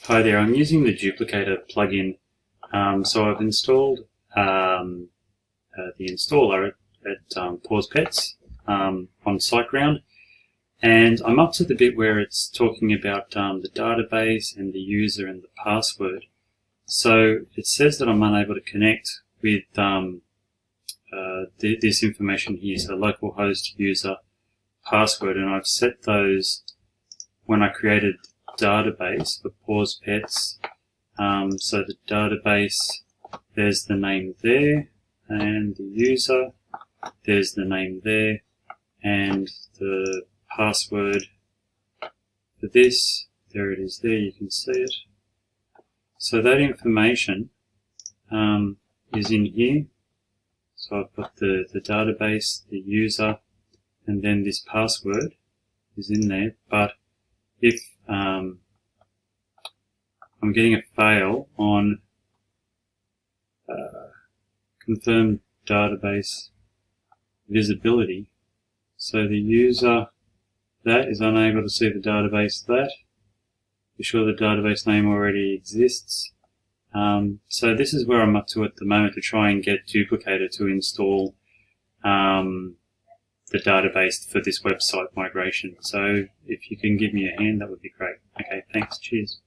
Hi there, I'm using the Duplicator plugin. So I've installed the installer at Pause Pets on SiteGround, and I'm up to the bit where it's talking about the database and the user and the password. So it says that I'm unable to connect with this information here, so localhost, user, password, and I've set those when I created database for Pause Pets. So the database, there's the name there, and the user, there's the name there, and the password for this, there it is there, you can see it. So that information is in here. So I've got the database, the user, and then this password is in there. But if I'm getting a fail on confirm database visibility, so the user that is unable to see the database that. Be sure the database name already exists. So this is where I'm up to at the moment to try and get Duplicator to install the database for this website migration. So if you can give me a hand, that would be great. Okay, thanks. Cheers.